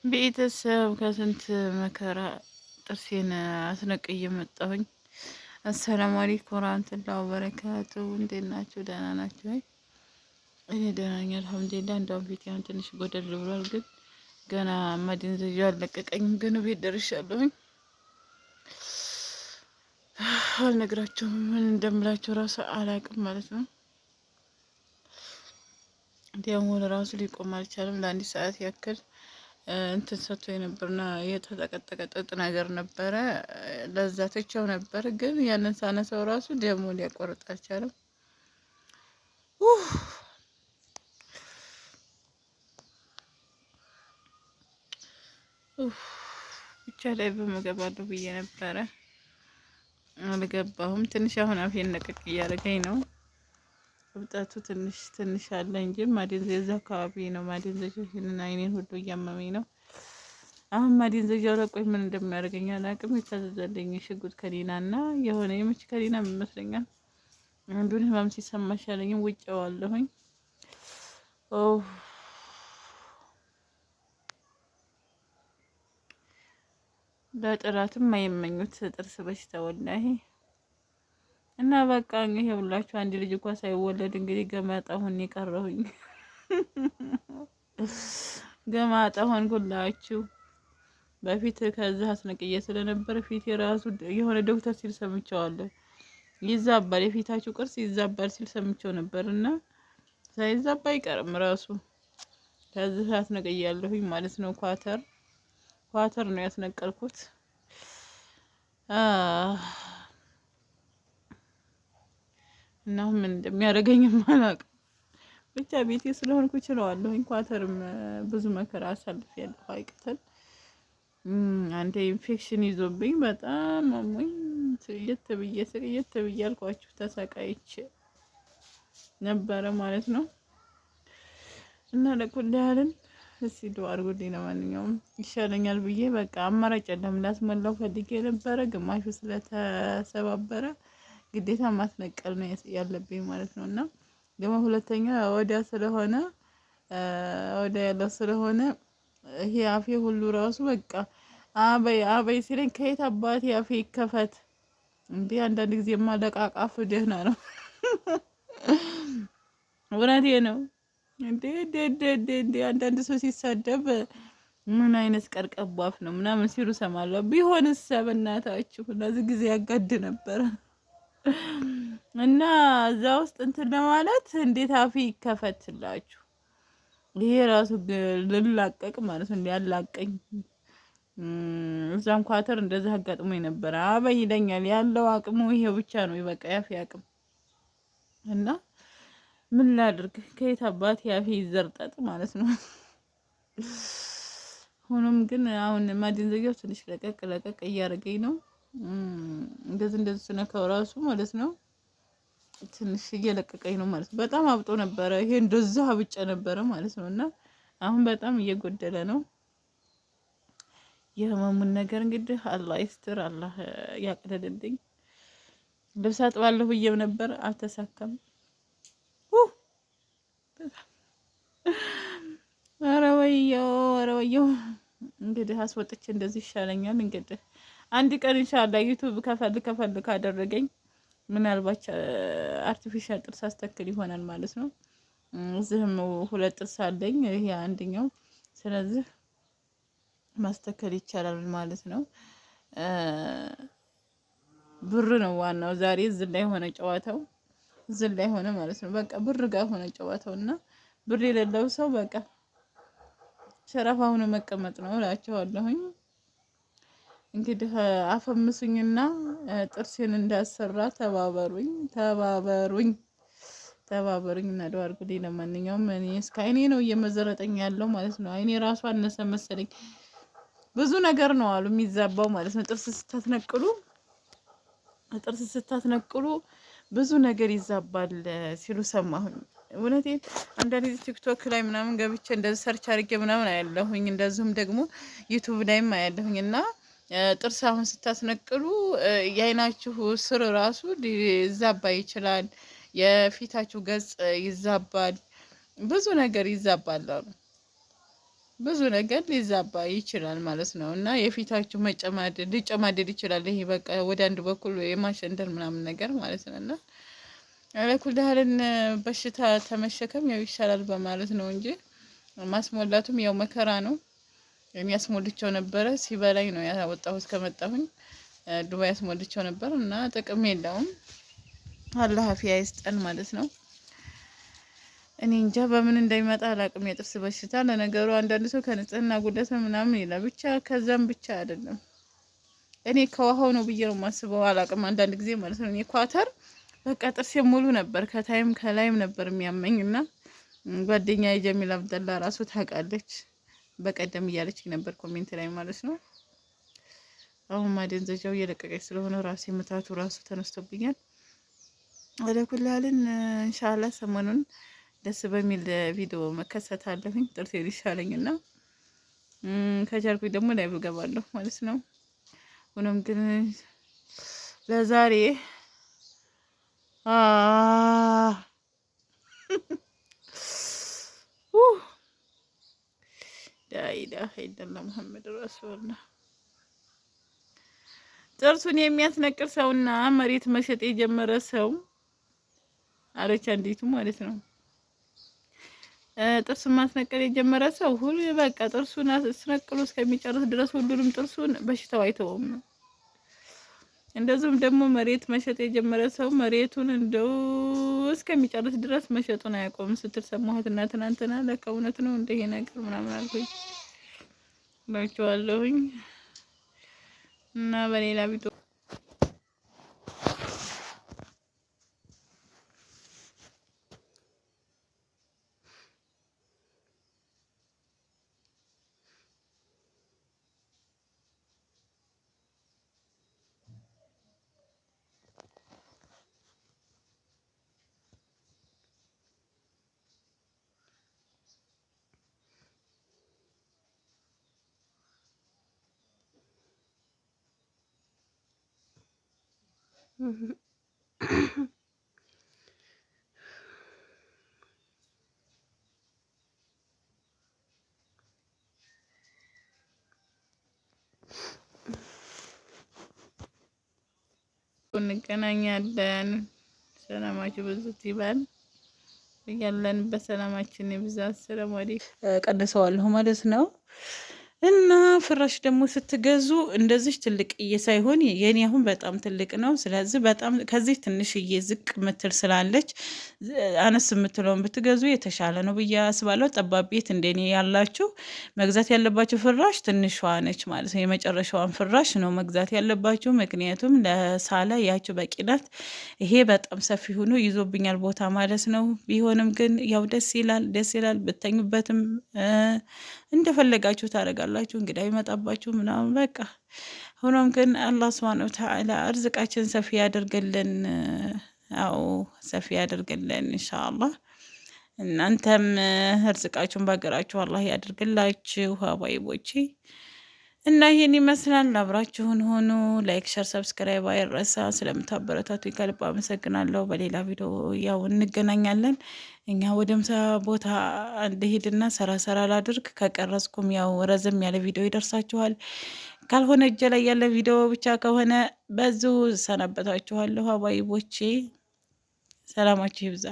ቤተሰብ ከስንት መከራ ጥርሴን አስነቅዬ መጣሁኝ። አሰላሙ አለይኩም ወራህመቱላሂ ወበረካቱ። እንዴት ናችሁ? ደህና ናችሁ ወይ? እኔ ደህና ነኝ አልሐምዱሊላህ። እንደውም ፊት ያን ትንሽ ጎደል ብሏል፣ ግን ገና ማደንዘዣው አልለቀቀኝም። ግን ቤት ደርሻለሁኝ። አልነግራችሁም፣ ምን እንደምላችሁ ራሱ አላውቅም ማለት ነው። ደግሞ ራሱ ሊቆም አልቻለም። ለአንድ ሰዓት ያክል እንትን ሰጥቶ የነበርና የተጠቀጠቀ ጥጥ ነገር ነበረ። ለዛ ትቼው ነበር፣ ግን ያንን ሳነሰው ራሱ ደግሞ ሊያቆርጥ አልቻለም። ብቻ ላይ በመገባለሁ ብዬ ነበረ፣ አልገባሁም። ትንሽ አሁን አፌን ነቅቅ እያደረገኝ ነው። እብጠቱ ትንሽ ትንሽ አለ እንጂ ማደንዘዣ አካባቢ ነው። ማደንዘዣ ይሄንን አይኔን ሁሉ እያመመኝ ነው። አሁን ማደንዘዣው ለቆኝ ምን እንደሚያደርገኝ አላውቅም። የታዘዘልኝ ሽጉጥ ከኒና እና የሆነ የምች ከኒና ይመስለኛል። አንዱን ህመም ሲሰማሽ ያለኝም ውጭዋለሁኝ። ለጥራትም አይመኙት ጥርስ በሽታ ወላሂ። እና በቃ ይሄ ሁላችሁ አንድ ልጅ እንኳን ሳይወለድ እንግዲህ ገማጣ ሆኜ ቀረሁኝ። ገማጣ ሆንኩላችሁ። በፊት ከዛ አስነቅዬ ስለነበር ፊት የራሱ የሆነ ዶክተር ሲል ሰምቼዋለሁ። ይዛባል፣ የፊታችሁ ቅርጽ ይዛባል ሲል ሰምቼው ነበር። እና ሳይዛባ አይቀርም ራሱ። ከዚህ አስነቅያለሁኝ ማለት ነው። ኳተር ነው ያስነቀልኩት። እና ምን እንደሚያደርገኝም አላውቅም። ብቻ ቤቴ ስለሆንኩ እችለዋለሁኝ። ኳተርም ብዙ መከራ አሳልፌያለሁ። አይቀተል አንዴ ኢንፌክሽን ይዞብኝ በጣም አሞኝ ስቅየት ብዬ አልኳችሁ ተሰቃይቼ ነበረ ማለት ነው። እና ለኩል ያህልን እስኪ ዱአ አድርጉልኝ። ለማንኛውም ይሻለኛል ብዬ በቃ አማራጭ የለም። ላስሞላው ፈልጌ ነበረ፣ ግማሹ ስለተሰባበረ ግዴታ ማስነቀል ነው ያለብኝ ማለት ነው። እና ደግሞ ሁለተኛ ወዲያ ያለው ስለሆነ ይሄ አፌ ሁሉ ራሱ በቃ አበይ ሲለኝ ከየት አባቴ አፌ ይከፈት እንዴ! አንዳንድ ጊዜ ማለቃቃፍ ደህና ነው። እውነቴ ነው እንዴ አንዳንድ ሰው ሲሳደብ ምን አይነት ቀርቀባ አፍ ነው ምናምን ሲሉ ሰማለሁ። ቢሆንስ በእናታችሁ ለዚህ ጊዜ ያጋድ ነበረ። እና እዛ ውስጥ እንትን ለማለት እንዴት አፌ ይከፈትላችሁ? ይሄ ራሱ ልላቀቅ ማለት ነው ሊያላቀኝ። እዛም ኳተር እንደዛ አጋጥሞ የነበረ አበይ ይለኛል። ያለው አቅሙ ይሄው ብቻ ነው፣ በቃ ያፌ አቅም። እና ምን ላድርግ? ከየት አባት ያፌ ይዘርጠጥ ማለት ነው። ሆኖም ግን አሁን ማደንዘዣው ትንሽ ለቀቅ እያደረገኝ ነው። እንደዚህ ስነካው ራሱ ማለት ነው ትንሽ እየለቀቀኝ ነው ማለት ነው። በጣም አብጦ ነበረ። ይሄ እንደዛ ብቻ ነበረ ማለት ነው። እና አሁን በጣም እየጎደለ ነው። የህመሙን ነገር እንግዲህ አላህ ይስጥር፣ አላህ ያቅልልልኝ። ልብስ አጥባለሁ ብዬም ነበር፣ አልተሳካም። ኧረ ወየው እንግዲህ አስወጥቼ እንደዚህ ይሻለኛል። እንግዲህ አንድ ቀን ኢንሻአላህ ዩቲዩብ ከፈል ካደረገኝ ምናልባት አርቲፊሻል ጥርስ አስተክል ይሆናል ማለት ነው። እዚህም 2 ጥርስ አለኝ፣ ይሄ አንደኛው። ስለዚህ ማስተከል ይቻላል ማለት ነው። ብር ነው ዋናው። ዛሬ እዚህ ላይ ሆነ ጨዋታው፣ እዚህ ላይ ሆነ ማለት ነው። በቃ ብር ጋር ሆነ ጨዋታው። እና ብር የሌለው ሰው በቃ ሸረፋውን መቀመጥ ነው እላቸዋለሁኝ። እንግዲህ አፈምሱኝና ጥርሴን እንዳሰራ ተባበሩኝ እና ዱአ አድርጉልኝ። ለማንኛውም እኔ እስከ አይኔ ነው እየመዘረጠኝ ያለው ማለት ነው። አይኔ ራሱ አነሰ መሰለኝ። ብዙ ነገር ነው አሉ የሚዛባው ማለት ነው። ጥርስ ስታስነቅሉ ብዙ ነገር ይዛባል ሲሉ ሰማሁኝ። እውነቴን አንዳንድ ጊዜ ቲክቶክ ላይ ምናምን ገብቼ እንደዚህ ሰርች አድርጌ ምናምን አያለሁኝ። እንደዚሁም ደግሞ ዩቲዩብ ላይም አያለሁኝ። እና ጥርስ አሁን ስታስነቅሉ የአይናችሁ ስር ራሱ ሊዛባ ይችላል። የፊታችሁ ገጽ ይዛባል። ብዙ ነገር ይዛባል አሉ። ብዙ ነገር ሊዛባ ይችላል ማለት ነው። እና የፊታችሁ መጨማደድ ሊጨማደድ ይችላል። ይሄ በቃ ወደ አንድ በኩል የማሸንደር ምናምን ነገር ማለት ነው። እና አለኩልህልን በሽታ ተመሸከም ያው ይሻላል በማለት ነው እንጂ ማስሞላቱም ያው መከራ ነው። የሚያስሞልቸው ነበረ ሲበላኝ ነው ያወጣሁት ከመጣሁኝ ዱባይ ያስሞልቸው ነበር እና ጥቅም የለውም። አላህ አፊያ ይስጠን ማለት ነው። እኔ እንጃ በምን እንደሚመጣ አላቅም የጥርስ በሽታ። ለነገሩ አንዳንድ ሰው ከንጽህና ጉድለት ምናምን ይላል። ብቻ ከዛም ብቻ አይደለም እኔ ከውሃው ነው ብዬ ነው የማስበው። አላቅም አንዳንድ ጊዜ ማለት ነው። እኔ ኳተር በቃ ጥርሴ ሙሉ ነበር ከታይም ከላይም ነበር የሚያመኝ እና ጓደኛ የጀሚል አብደላ ራሱ ታውቃለች። በቀደም እያለች ነበር ኮሜንት ላይ ማለት ነው። አሁን ማደንዘዣው እየለቀቀች ስለሆነ ራሴ ምታቱ ራሱ ተነስቶብኛል። አለኩላልን ኢንሻአላህ ሰሞኑን ደስ በሚል ቪዲዮ መከሰት አለሁኝ። ጥርሴ ሊሻለኝና ከቻልኩኝ ደግሞ ላይቭ እገባለሁ ማለት ነው። ሆኖም ግን ለዛሬ ላኢላሀ ኢለላህ ሙሐመድ ረሱሉላህ። ጥርሱን የሚያስነቅል ሰውና መሬት መሸጥ የጀመረ ሰው አለች አንዲቱ ማለት ነው። ጥርሱን ማስነቀል የጀመረ ሰው ሁሉ በቃ ጥርሱን አስነቅሎ እስከሚጨርስ ድረስ ሁሉንም ጥርሱን በሽታው አይተውም። እንደዚሁም ደግሞ መሬት መሸጥ የጀመረ ሰው መሬቱን እንደው እስከሚጨርስ ድረስ መሸጡን አያቆምም ስትል ሰማሁትና ትናንትና ለካ እውነት ነው እንደ ይሄ ነገር ምናምን አልኩኝ እላችኋለሁኝ። እና በሌላ ቪዲዮ እንገናኛለን። ሰላማችሁ ብዙት ይባል። ያለንበት ሰላማችን ይብዛ። ሰላም አለይኩም። ቀንሰዋለሁ ማለት ነው። እና ፍራሽ ደግሞ ስትገዙ እንደዚህ ትልቅዬ ሳይሆን የኔ አሁን በጣም ትልቅ ነው። ስለዚህ በጣም ከዚህ ትንሽዬ ዝቅ ምትል ስላለች አነስ የምትለውን ብትገዙ የተሻለ ነው ብዬ አስባለሁ። ጠባብ ቤት እንደኔ ያላችሁ መግዛት ያለባችሁ ፍራሽ ትንሿ ነች ማለት ነው። የመጨረሻዋን ፍራሽ ነው መግዛት ያለባችሁ። ምክንያቱም ለሳላ ያችሁ በቂ ናት። ይሄ በጣም ሰፊ ሆኖ ይዞብኛል ቦታ ማለት ነው። ቢሆንም ግን ያው ደስ ይላል ብተኙበትም እንደፈለጋችሁ ታደርጋላችሁ። እንግዲህ አይመጣባችሁ ምናምን በቃ። ሆኖም ግን አላህ ሱብሓነሁ ወተዓላ እርዝቃችን ሰፊ ያደርግልን። አዎ ሰፊ ያደርግልን ኢንሻአላህ። እናንተም እርዝቃችሁን በሀገራችሁ አላህ ያደርግላችሁ ሀባይቦቼ። እና ይሄን ይመስላል። አብራችሁን ሆኑ። ላይክ፣ ሸር፣ ሰብስክራይብ አይረሳ። ስለምታበረታቱ ከልብ አመሰግናለሁ። በሌላ ቪዲዮ ያው እንገናኛለን። እኛ ወደ ምሳ ቦታ እንድሄድና ሰራ ላድርግ። ከቀረጽኩም ያው ረዘም ያለ ቪዲዮ ይደርሳችኋል። ካልሆነ እጄ ላይ ያለ ቪዲዮ ብቻ ከሆነ በዙ ሰናበታችኋለሁ። አባይቦቼ ሰላማችሁ ይብዛ።